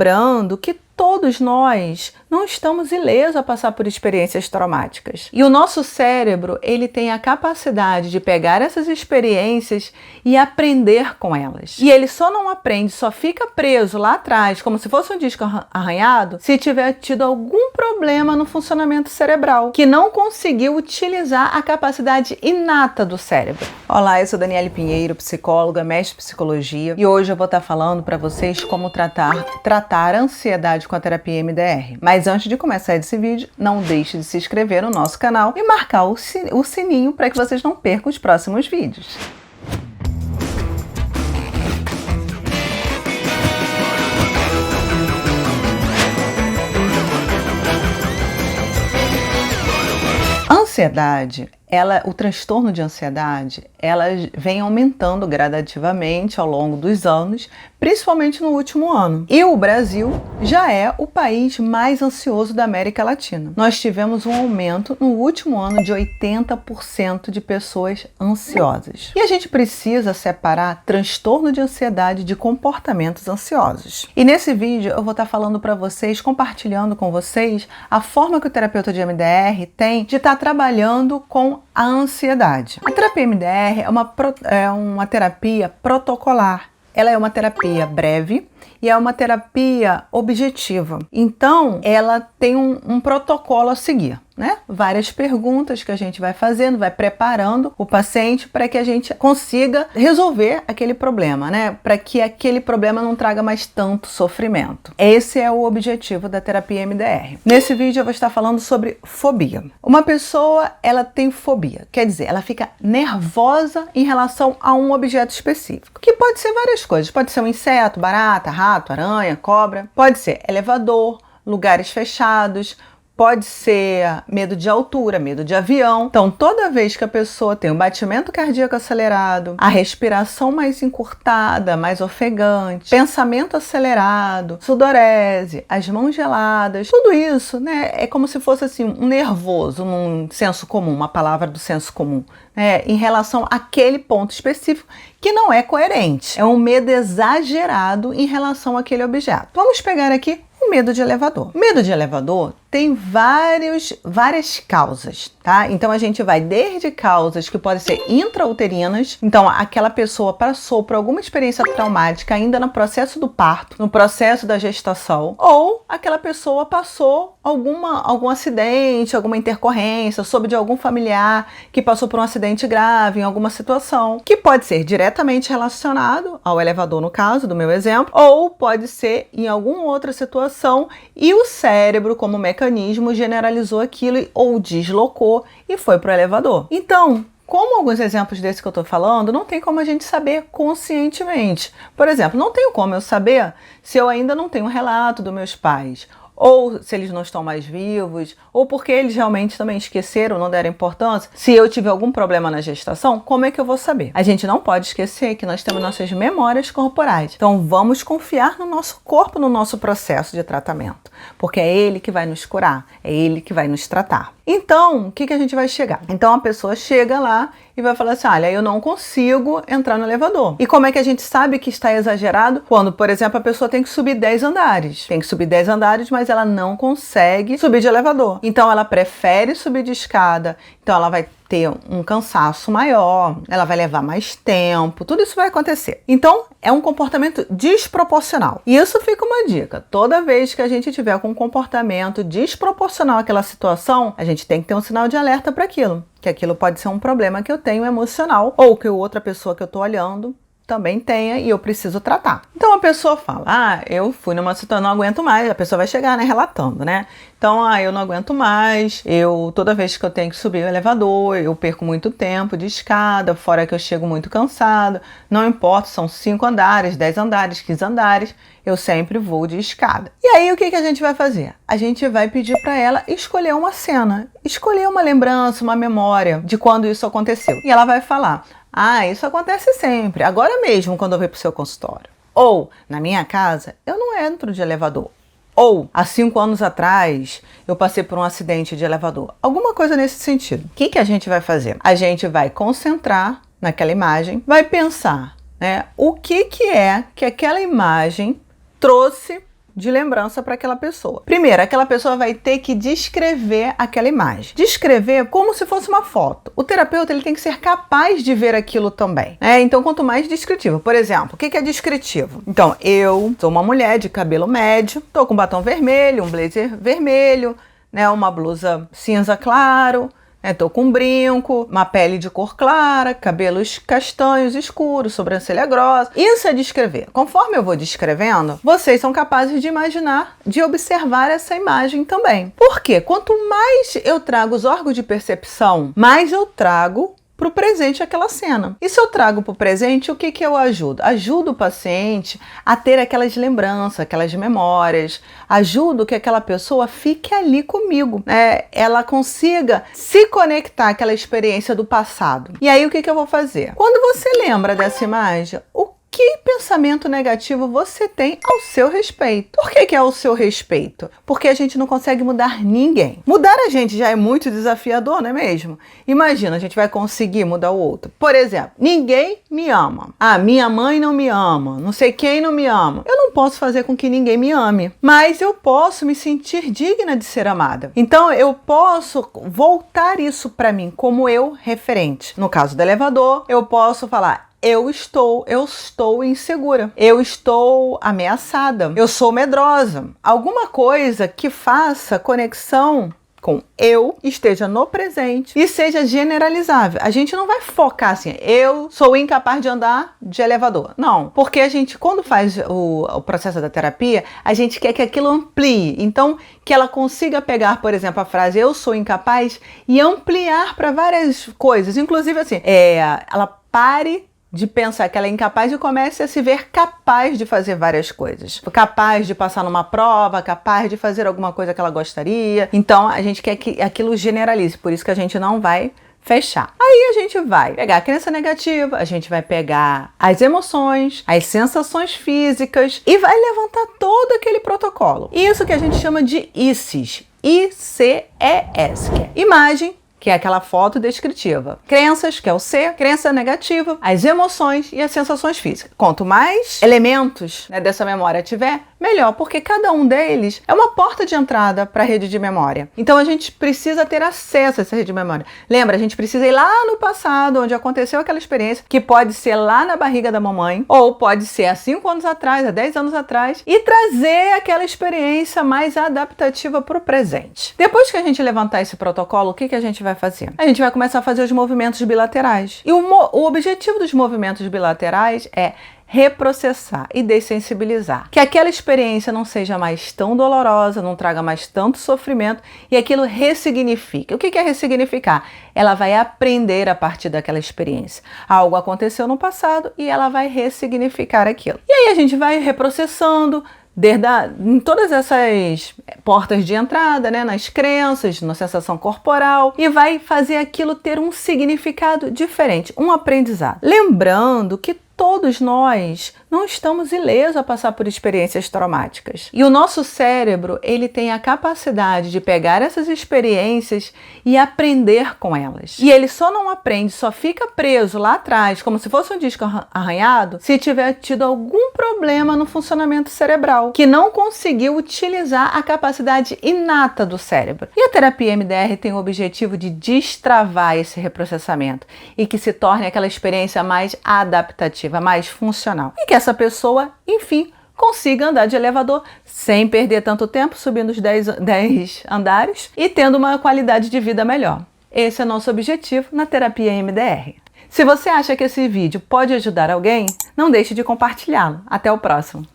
Lembrando que todos nós não estamos ilesos a passar por experiências traumáticas. E o nosso cérebro, ele tem a capacidade de pegar essas experiências e aprender com elas. E ele só não aprende, só fica preso lá atrás, como se fosse um disco arranhado, se tiver tido algum problema no funcionamento cerebral, que não conseguiu utilizar a capacidade inata do cérebro. Olá, eu sou Daniele Pinheiro, psicóloga, mestre em psicologia, e hoje eu vou estar falando para vocês como tratar a ansiedade com a terapia MDR. Mas antes de começar esse vídeo, não deixe de se inscrever no nosso canal e marcar o sininho para que vocês não percam os próximos vídeos. Ansiedade, o transtorno de ansiedade, ela vem aumentando gradativamente ao longo dos anos, principalmente no último ano. E o Brasil já é o país mais ansioso da América Latina. Nós tivemos um aumento no último ano de 80% de pessoas ansiosas. E a gente precisa separar transtorno de ansiedade de comportamentos ansiosos. E nesse vídeo eu vou estar falando para vocês, compartilhando com vocês a forma que o terapeuta de MDR tem de estar trabalhando com a ansiedade. A terapia MDR é uma terapia protocolar. Ela é uma terapia breve e é uma terapia objetiva. Então, ela tem um protocolo a seguir, né? Várias perguntas que a gente vai fazendo, vai preparando o paciente para que a gente consiga resolver aquele problema, né? Para que aquele problema não traga mais tanto sofrimento. Esse é o objetivo da terapia MDR. Nesse vídeo eu vou estar falando sobre fobia. Uma pessoa, ela tem fobia, quer dizer, ela fica nervosa em relação a um objeto específico, que pode ser várias coisas. Pode ser um inseto, barata, rato, aranha, cobra. Pode ser elevador, lugares fechados. Pode ser medo de altura, medo de avião. Então, toda vez que a pessoa tem um batimento cardíaco acelerado, a respiração mais encurtada, mais ofegante, pensamento acelerado, sudorese, as mãos geladas, tudo isso, né, é como se fosse assim um nervoso, num senso comum, uma palavra do senso comum, né, em relação àquele ponto específico que não é coerente. É um medo exagerado em relação àquele objeto. Vamos pegar aqui o medo de elevador. O medo de elevador tem várias causas, tá? Então a gente vai desde causas que podem ser intrauterinas. Então aquela pessoa passou por alguma experiência traumática ainda no processo do parto, no processo da gestação, ou aquela pessoa passou algum acidente, alguma intercorrência, soube de algum familiar que passou por um acidente grave em alguma situação, que pode ser diretamente relacionado ao elevador, no caso do meu exemplo, ou pode ser em alguma outra situação e o cérebro, como mecanismo, generalizou aquilo ou deslocou e foi para o elevador. Então, como alguns exemplos desses que eu estou falando, não tem como a gente saber conscientemente. Por exemplo, não tenho como eu saber se eu ainda não tenho um relato dos meus pais, ou se eles não estão mais vivos, ou porque eles realmente também esqueceram, não deram importância. Se eu tiver algum problema na gestação, como é que eu vou saber? A gente não pode esquecer que nós temos nossas memórias corporais. Então vamos confiar no nosso corpo, no nosso processo de tratamento, porque é ele que vai nos curar, é ele que vai nos tratar. Então, o que a gente vai chegar? Então a pessoa chega lá e vai falar assim, olha, eu não consigo entrar no elevador. E como é que a gente sabe que está exagerado? Quando, por exemplo, a pessoa tem que subir 10 andares. Tem que subir 10 andares, mas ela não consegue subir de elevador. Então ela prefere subir de escada, então ela vai ter um cansaço maior, ela vai levar mais tempo, tudo isso vai acontecer. Então, é um comportamento desproporcional. E isso fica uma dica. Toda vez que a gente tiver com um comportamento desproporcional àquela situação, a gente tem que ter um sinal de alerta para aquilo. Que aquilo pode ser um problema que eu tenho emocional ou que outra pessoa que eu estou olhando também tenha e eu preciso tratar. Então a pessoa fala, eu fui numa situação, não aguento mais, a pessoa vai chegar, né, relatando, né? Então, eu não aguento mais, toda vez que eu tenho que subir o elevador, eu perco muito tempo de escada, fora que eu chego muito cansado, não importa, são 5 andares, 10 andares, 15 andares, eu sempre vou de escada. E aí, o que a gente vai fazer? A gente vai pedir para ela escolher uma cena, escolher uma lembrança, uma memória de quando isso aconteceu. E ela vai falar, isso acontece sempre, agora mesmo quando eu vou para o seu consultório. Ou, na minha casa, eu não entro de elevador. Ou, há 5 anos atrás, eu passei por um acidente de elevador. Alguma coisa nesse sentido. O que a gente vai fazer? A gente vai concentrar naquela imagem, vai pensar, né, o que é que aquela imagem trouxe de lembrança para aquela pessoa. Primeiro, aquela pessoa vai ter que descrever aquela imagem. Descrever como se fosse uma foto. O terapeuta ele tem que ser capaz de ver aquilo também. Então, quanto mais descritivo. Por exemplo, o que é descritivo? Então, eu sou uma mulher de cabelo médio, tô com batom vermelho, um blazer vermelho, né, uma blusa cinza claro, tô com um brinco, uma pele de cor clara, cabelos castanhos escuros, sobrancelha grossa. Isso é descrever. Conforme eu vou descrevendo, vocês são capazes de imaginar, de observar essa imagem também. Por quê? Quanto mais eu trago os órgãos de percepção, mais eu trago para o presente aquela cena. E se eu trago para o presente, o que eu ajudo? Ajudo o paciente a ter aquelas lembranças, aquelas memórias, ajudo que aquela pessoa fique ali comigo, ela consiga se conectar àquela experiência do passado. E aí o que eu vou fazer? Quando você lembra dessa imagem, que pensamento negativo você tem ao seu respeito? Por que é ao seu respeito? Porque a gente não consegue mudar ninguém. Mudar a gente já é muito desafiador, não é mesmo? Imagina, a gente vai conseguir mudar o outro. Por exemplo, ninguém me ama. Minha mãe não me ama. Não sei quem não me ama. Eu não posso fazer com que ninguém me ame. Mas eu posso me sentir digna de ser amada. Então, eu posso voltar isso para mim como eu referente. No caso do elevador, eu posso falar: eu estou insegura, eu estou ameaçada, eu sou medrosa. Alguma coisa que faça conexão com eu, esteja no presente e seja generalizável. A gente não vai focar assim, eu sou incapaz de andar de elevador. Não, porque a gente, quando faz o processo da terapia, a gente quer que aquilo amplie. Então, que ela consiga pegar, por exemplo, a frase eu sou incapaz e ampliar para várias coisas. Inclusive assim, ela pare de pensar que ela é incapaz e comece a se ver capaz de fazer várias coisas. Capaz de passar numa prova, capaz de fazer alguma coisa que ela gostaria. Então, a gente quer que aquilo generalize, por isso que a gente não vai fechar. Aí a gente vai pegar a crença negativa, a gente vai pegar as emoções, as sensações físicas e vai levantar todo aquele protocolo. Isso que a gente chama de ICES. ICES, que é imagem, que é aquela foto descritiva. Crenças, que é o C, crença negativa, as emoções e as sensações físicas. Quanto mais elementos dessa memória tiver, melhor, porque cada um deles é uma porta de entrada para a rede de memória. Então a gente precisa ter acesso a essa rede de memória. Lembra, a gente precisa ir lá no passado, onde aconteceu aquela experiência, que pode ser lá na barriga da mamãe, ou pode ser há 5 anos atrás, há 10 anos atrás, e trazer aquela experiência mais adaptativa para o presente. Depois que a gente levantar esse protocolo, o que a gente vai fazer? A gente vai começar a fazer os movimentos bilaterais. E o objetivo dos movimentos bilaterais é reprocessar e dessensibilizar. Que aquela experiência não seja mais tão dolorosa, não traga mais tanto sofrimento e aquilo ressignifique. O que é ressignificar? Ela vai aprender a partir daquela experiência. Algo aconteceu no passado e ela vai ressignificar aquilo. E aí a gente vai reprocessando, em todas essas portas de entrada, nas crenças, na sensação corporal, e vai fazer aquilo ter um significado diferente, um aprendizado. Lembrando que todos nós não estamos ilesos a passar por experiências traumáticas. E o nosso cérebro, ele tem a capacidade de pegar essas experiências e aprender com elas. E ele só não aprende, só fica preso lá atrás, como se fosse um disco arranhado, se tiver tido algum problema no funcionamento cerebral, que não conseguiu utilizar a capacidade inata do cérebro. E a terapia MDR tem o objetivo de destravar esse reprocessamento e que se torne aquela experiência mais adaptativa, mais funcional. E que essa pessoa, enfim, consiga andar de elevador sem perder tanto tempo, subindo os 10 andares e tendo uma qualidade de vida melhor. Esse é nosso objetivo na terapia MDR. Se você acha que esse vídeo pode ajudar alguém, não deixe de compartilhá-lo. Até o próximo!